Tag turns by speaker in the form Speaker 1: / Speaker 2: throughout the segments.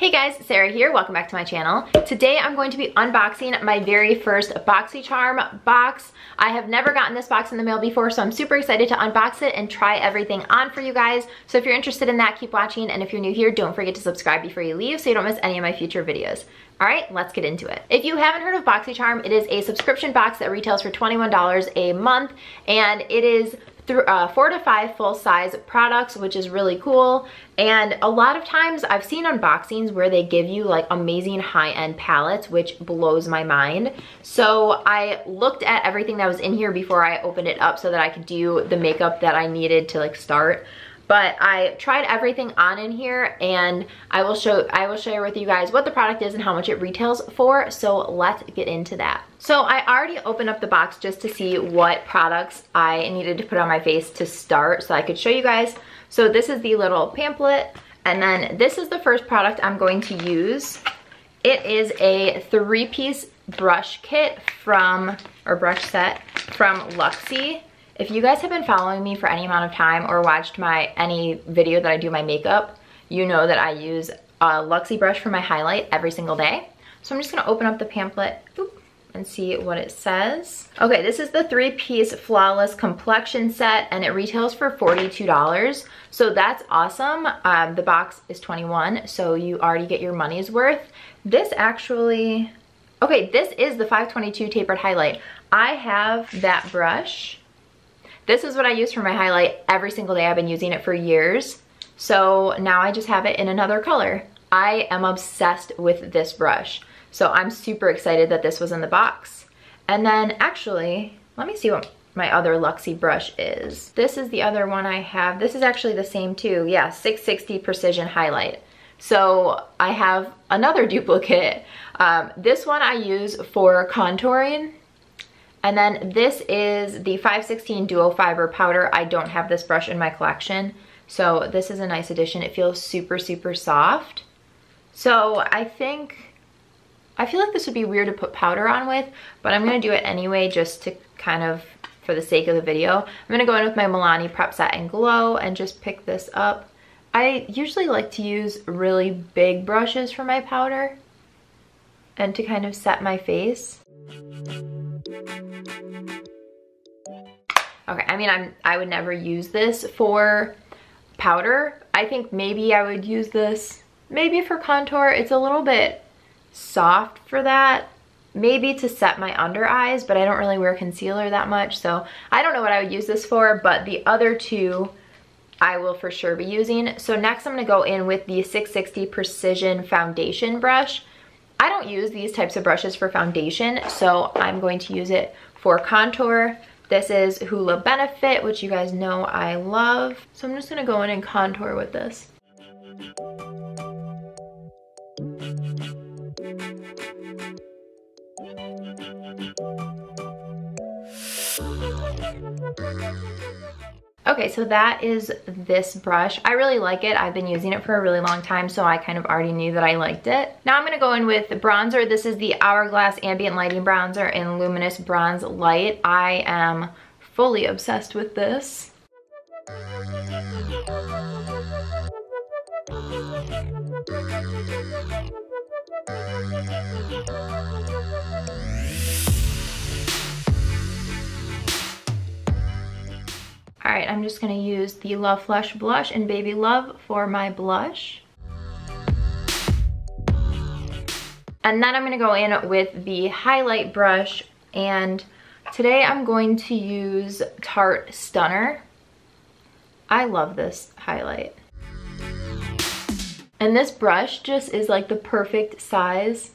Speaker 1: Hey guys, Sarah here. Welcome back to my channel. Today I'm going to be unboxing my very first BOXYCHARM box. I have never gotten this box in the mail before, so I'm super excited to unbox it and try everything on for you guys. So if you're interested in that, keep watching, and if you're new here, don't forget to subscribe before you leave so you don't miss any of my future videos. All right, let's get into it. If you haven't heard of BOXYCHARM, it is a subscription box that retails for $21 a month, and it is 4 to 5 full-size products, which is really cool. And a lot of times I've seen unboxings where they give you like amazing high-end palettes, which blows my mind. So I looked at everything that was in here before I opened it up so that I could do the makeup that I needed to like start. But I tried everything on in here, and I will share with you guys what the product is and how much it retails for. So let's get into that. So I already opened up the box just to see what products I needed to put on my face to start so I could show you guys. So this is the little pamphlet, and then this is the first product I'm going to use. It is a 3-piece brush kit brush set from Luxie. If you guys have been following me for any amount of time or watched any video that I do my makeup, you know that I use a Luxie brush for my highlight every single day. So I'm just gonna open up the pamphlet and see what it says. Okay, this is the 3-piece Flawless Complexion set, and it retails for $42. So that's awesome. The box is $21, so you already get your money's worth. This actually, okay, this is the 522 tapered highlight. I have that brush. This is what I use for my highlight every single day. I've been using it for years. So now I just have it in another color. I am obsessed with this brush. So I'm super excited that this was in the box. And then actually, let me see what my other Luxie brush is. This is the other one I have. This is actually the same too. Yeah, 660 Precision Highlight. So I have another duplicate. This one I use for contouring. And then this is the 516 Duo Fiber Powder. I don't have this brush in my collection, so this is a nice addition. It feels super, super soft. So I feel like this would be weird to put powder on with, but I'm gonna do it anyway just to kind of, for the sake of the video. I'm gonna go in with my Milani Prep Set and Glow and just pick this up. I usually like to use really big brushes for my powder and to kind of set my face. Okay, I mean, I would never use this for powder. I think maybe I would use this maybe for contour. It's a little bit soft for that. Maybe to set my under eyes, but I don't really wear concealer that much, so I don't know what I would use this for, but the other two I will for sure be using. So next I'm gonna go in with the 660 Precision Foundation brush. I don't use these types of brushes for foundation, so I'm going to use it for contour. This is Hoola Benefit, which you guys know I love. So I'm just gonna go in and contour with this. Okay, so that is this brush. I really like it. I've been using it for a really long time, so I kind of already knew that I liked it. Now I'm gonna go in with bronzer. This is the Hourglass Ambient Lighting Bronzer in Luminous Bronze Light. I am fully obsessed with this. All right, I'm just gonna use the Love Flush Blush in Baby Love for my blush. And then I'm gonna go in with the highlight brush, and today I'm going to use Tarte Stunner. I love this highlight. And this brush just is like the perfect size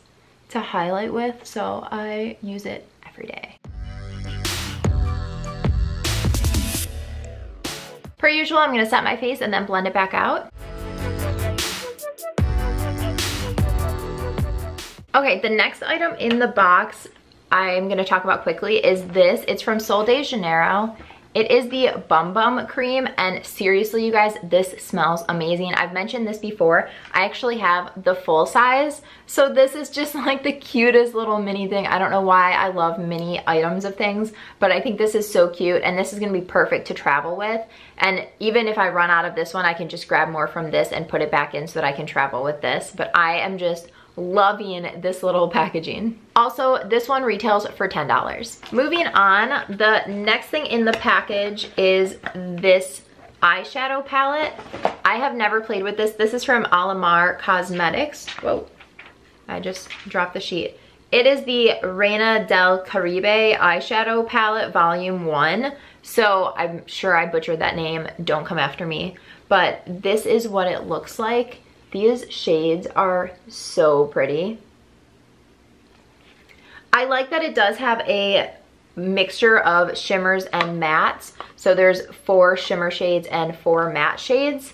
Speaker 1: to highlight with, so I use it every day. Per usual, I'm gonna set my face and then blend it back out. Okay, the next item in the box I'm gonna talk about quickly is this. It's from Sol de Janeiro, It is the Bum Bum Cream, and seriously, you guys, this smells amazing. I've mentioned this before. I actually have the full size, so this is just like the cutest little mini thing. I don't know why I love mini items of things, but I think this is so cute, and this is gonna be perfect to travel with. And even if I run out of this one, I can just grab more from this and put it back in so that I can travel with this. But I am just loving this little packaging. Also, this one retails for $10. Moving on, the next thing in the package is this eyeshadow palette. I have never played with this. This is from Alamar Cosmetics. Whoa, I just dropped the sheet. It is the Reina del Caribe eyeshadow palette volume 1. So I'm sure I butchered that name. Don't come after me. But this is what it looks like. These shades are so pretty. I like that it does have a mixture of shimmers and mattes. So there's 4 shimmer shades and 4 matte shades.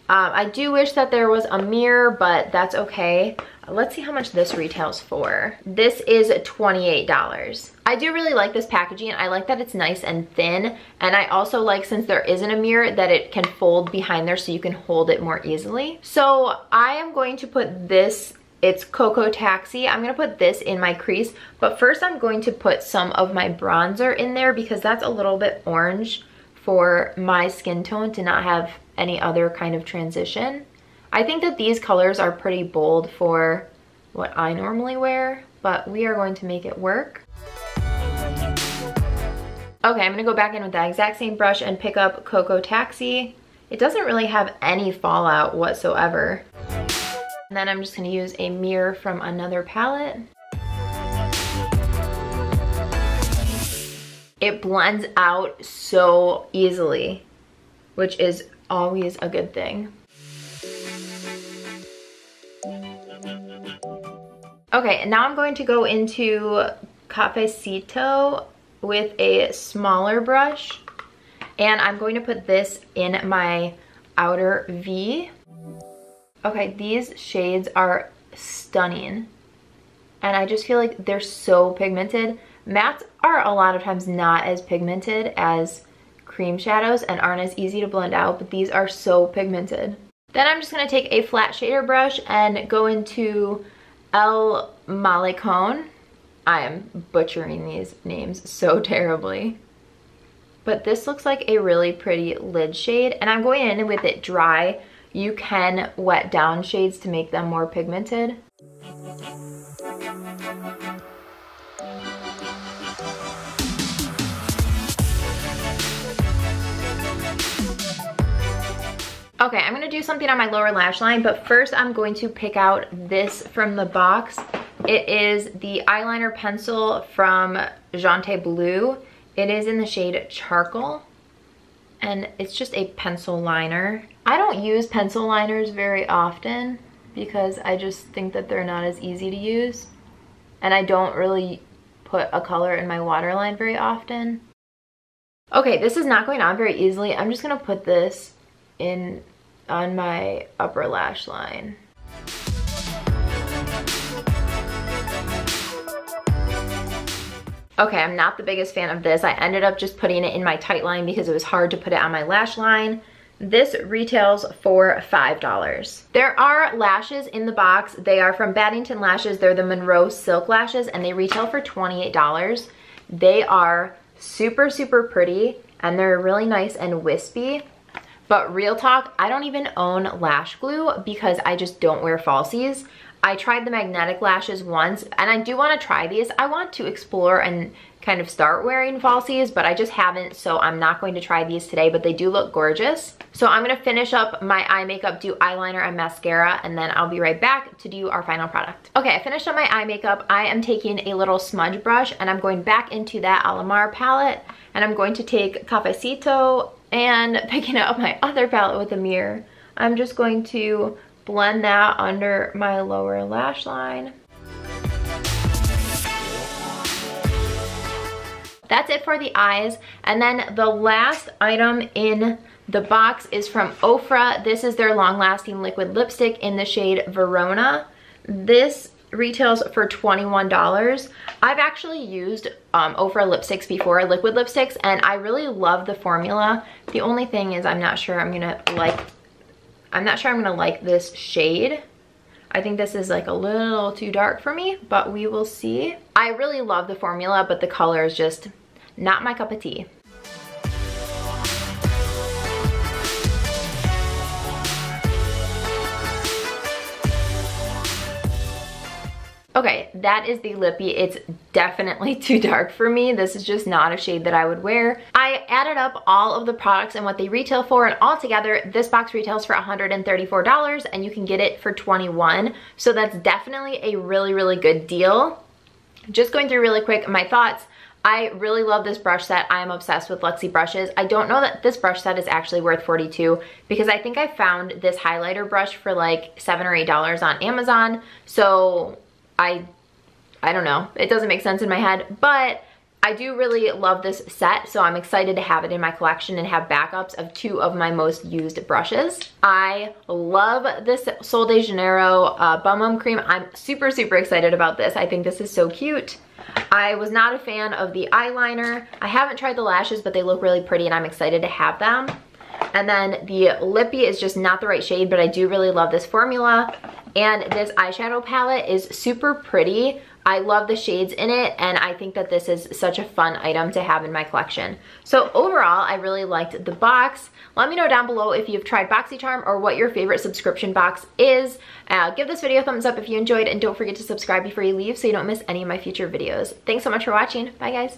Speaker 1: I do wish that there was a mirror, but that's okay. Let's see how much this retails for. This is $28. I do really like this packaging. I like that it's nice and thin. And I also like, since there isn't a mirror, that it can fold behind there so you can hold it more easily. So I am going to put this, it's Cocoa Taxi. I'm gonna put this in my crease, but first I'm going to put some of my bronzer in there because that's a little bit orange for my skin tone to not have any other kind of transition. I think that these colors are pretty bold for what I normally wear, but we are going to make it work. Okay, I'm gonna go back in with that exact same brush and pick up Cocoa Taxi. It doesn't really have any fallout whatsoever. And then I'm just gonna use a mirror from another palette. It blends out so easily, which is always a good thing. Okay, and now I'm going to go into Cafecito with a smaller brush, and I'm going to put this in my outer V. Okay, these shades are stunning, and I just feel like they're so pigmented. Mattes are a lot of times not as pigmented as cream shadows and aren't as easy to blend out, but these are so pigmented. Then I'm just gonna take a flat shader brush and go into El Malecon. I am butchering these names so terribly. But this looks like a really pretty lid shade, and I'm going in with it dry. You can wet down shades to make them more pigmented. Okay, I'm gonna do something on my lower lash line, but first I'm going to pick out this from the box. It is the eyeliner pencil from Jante Blue. It is in the shade Charcoal, and it's just a pencil liner. I don't use pencil liners very often because I just think that they're not as easy to use, and I don't really put a color in my waterline very often. Okay, this is not going on very easily. I'm just gonna put this in on my upper lash line. Okay, I'm not the biggest fan of this. I ended up just putting it in my tight line because it was hard to put it on my lash line. This retails for $5. There are lashes in the box. They are from Baddington Lashes. They're the Monroe Silk Lashes, and they retail for $28. They are super, super pretty, and they're really nice and wispy. But real talk, I don't even own lash glue because I just don't wear falsies. I tried the magnetic lashes once, and I do want to try these. I want to explore and kind of start wearing falsies, but I just haven't, so I'm not going to try these today, but they do look gorgeous. So I'm going to finish up my eye makeup, do eyeliner and mascara, and then I'll be right back to do our final product. Okay, I finished up my eye makeup. I am taking a little smudge brush, and I'm going back into that Alamar palette, and I'm going to take Cafecito and picking up my other palette with a mirror. I'm just going to blend that under my lower lash line. That's it for the eyes. And then the last item in the box is from Ofra. This is their long-lasting liquid lipstick in the shade Verona. This retails for $21. I've actually used Ofra lipsticks before, liquid lipsticks, and I really love the formula. The only thing is I'm not sure I'm gonna like this shade. I think this is like a little too dark for me, but we will see. I really love the formula, but the color is just not my cup of tea. Okay, that is the lippy. It's definitely too dark for me. This is just not a shade that I would wear. I added up all of the products and what they retail for, and altogether, this box retails for $134, and you can get it for $21. So that's definitely a really, really good deal. Just going through really quick my thoughts. I really love this brush set. I am obsessed with Luxie brushes. I don't know that this brush set is actually worth $42 because I think I found this highlighter brush for like $7 or $8 on Amazon. So I don't know. It doesn't make sense in my head, but I do really love this set, so I'm excited to have it in my collection and have backups of 2 of my most used brushes. I love this Sol de Janeiro Bum Cream. I'm super, super excited about this. I think this is so cute. I was not a fan of the eyeliner. I haven't tried the lashes, but they look really pretty and I'm excited to have them. And then the lippy is just not the right shade, but I do really love this formula. And this eyeshadow palette is super pretty. I love the shades in it, and I think that this is such a fun item to have in my collection. So overall, I really liked the box. Let me know down below if you've tried BOXYCHARM or what your favorite subscription box is. Give this video a thumbs up if you enjoyed, and don't forget to subscribe before you leave so you don't miss any of my future videos. Thanks so much for watching. Bye, guys.